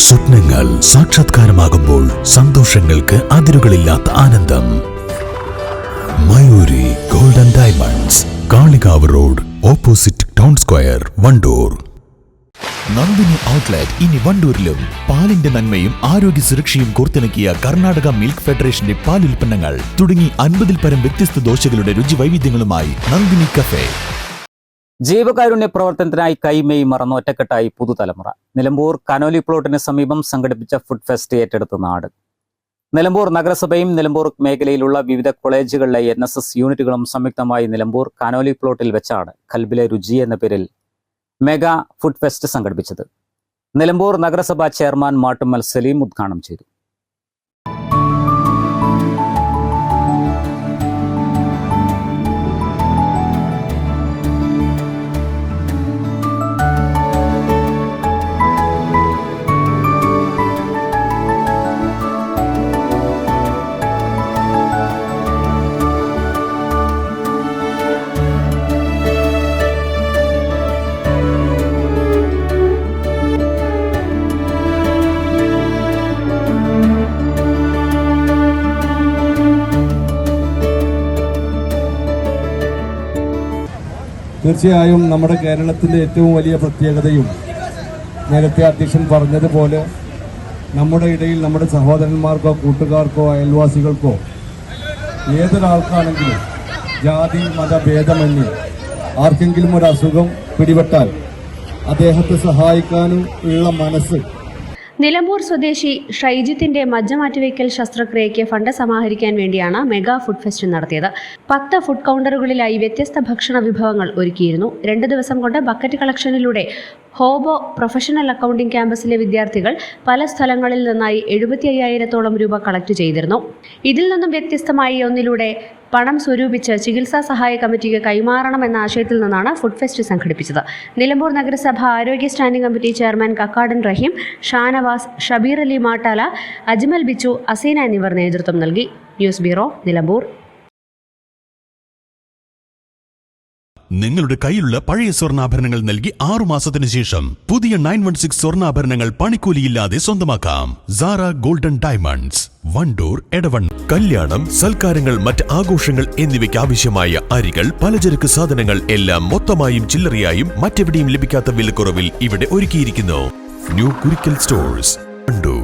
സ്വപ്നങ്ങൾ സാക്ഷാത്കാരമാകുമ്പോൾ സന്തോഷങ്ങൾക്ക് അതിരുകളില്ലാത്ത ആനന്ദം. Mayuri golden diamonds, Kalikavu road, opposite town square, Wandoor. Nandini outlet ഇനി വണ്ടൂരിലും. പാലിന്റെ നന്മയും ആരോഗ്യ സുരക്ഷയും കോർത്തിണക്കിയ കർണാടക മിൽക്ക് ഫെഡറേഷന്റെ പാലുൽപ്പന്നങ്ങൾ തുടങ്ങി 50-ൽ പരം വ്യത്യസ്ത ദോശകളുടെ രുചി വൈവിധ്യങ്ങളുമായി നന്ദിനി കഫേ. ജീവകാരുണ്യ പ്രവർത്തനത്തിനായി കൈമെയ് മറന്ന ഒറ്റക്കെട്ടായി പുതുതലമുറ. നിലമ്പൂർ കനോലി പ്ലോട്ടിന് സമീപം സംഘടിപ്പിച്ച ഫുഡ് ഫെസ്റ്റ് ഏറ്റെടുത്ത നാട്. നിലമ്പൂർ നഗരസഭയും നിലമ്പൂർ മേഖലയിലുള്ള വിവിധ കോളേജുകളിലെ NSS യൂണിറ്റുകളും സംയുക്തമായി നിലമ്പൂർ കനോലി പ്ലോട്ടിൽ വെച്ചാണ് ഖൽബിലെ രുചി എന്ന പേരിൽ മെഗാ ഫുഡ് ഫെസ്റ്റ് സംഘടിപ്പിച്ചത്. നിലമ്പൂർ നഗരസഭാ ചെയർമാൻ മാട്ടുമ്മൽ സലീം ഉദ്ഘാടനം ചെയ്തു. തീർച്ചയായും നമ്മുടെ കേരളത്തിൻ്റെ ഏറ്റവും വലിയ പ്രത്യേകതയും നേരത്തെ അധ്യക്ഷൻ പറഞ്ഞതുപോലെ നമ്മുടെ ഇടയിൽ നമ്മുടെ സഹോദരന്മാർക്കോ കൂട്ടുകാർക്കോ അയൽവാസികൾക്കോ ഏതൊരാൾക്കാണെങ്കിലും ജാതി മതഭേദമന്യേ ആർക്കെങ്കിലും ഒരു അസുഖം പിടിപെട്ടാൽ അദ്ദേഹത്തെ സഹായിക്കാനും ഉള്ള മനസ്സ്. നിലമ്പൂർ സ്വദേശി ഷൈജിത്തിന്റെ മജ്ജ മാറ്റിവെക്കൽ ശസ്ത്രക്രിയയ്ക്ക് ഫണ്ട് സമാഹരിക്കാൻ വേണ്ടിയാണ് മെഗാ ഫുഡ് ഫെസ്റ്റ് നടത്തിയത്. 10 ഫുഡ് കൗണ്ടറുകളിലായി വ്യത്യസ്ത ഭക്ഷണ വിഭവങ്ങൾ ഒരുക്കിയിരുന്നു. 2 ദിവസം കൊണ്ട് ബക്കറ്റ് കളക്ഷനിലൂടെ ഹോബോ പ്രൊഫഷണൽ അക്കൗണ്ടിംഗ് ക്യാമ്പസിലെ വിദ്യാർത്ഥികൾ പല സ്ഥലങ്ങളിൽ നിന്നായി 75,000-ഓളം രൂപ കളക്ട് ചെയ്തിരുന്നു. ഇതിൽ നിന്നും വ്യത്യസ്തമായി ഒന്നിലൂടെ പണം സ്വരൂപിച്ച് ചികിത്സാ സഹായ കമ്മിറ്റിക്ക് കൈമാറണമെന്ന ആശയത്തിൽ നിന്നാണ് ഫുഡ് ഫെസ്റ്റ് സംഘടിപ്പിച്ചത്. നിലമ്പൂർ നഗരസഭ ആരോഗ്യ സ്റ്റാൻഡിംഗ് കമ്മിറ്റി ചെയർമാൻ കക്കാടൻ റഹീം, ഷാനവാസ്, ഷബീർ അലി മാട്ടാല, അജ്മൽ ബിച്ചു, അസീന എന്നിവർ നേതൃത്വം നൽകി. News bureau, Nilambur. നിങ്ങളുടെ കയ്യിലുള്ള പഴയ സ്വർണ്ണാഭരണങ്ങൾ നൽകി 6 മാസത്തിന് ശേഷം പുതിയ 916 സ്വർണ്ണാഭരണങ്ങൾ പണിക്കൂലിയില്ലാതെ സ്വന്തമാക്കാം. Sara golden diamonds, Wandoor, Edavanna. കല്യാണം, സൽക്കാരങ്ങൾ, മറ്റ് ആഘോഷങ്ങൾ എന്നിവയ്ക്ക് ആവശ്യമായ അരികൾ, പലചരക്ക് സാധനങ്ങൾ എല്ലാം മൊത്തമായും ചില്ലറയായും മറ്റെവിടെയും ലഭിക്കാത്ത വിലക്കുറവിൽ ഇവിടെ ഒരുക്കിയിരിക്കുന്നു. New Kurikkal stores, Wandoor.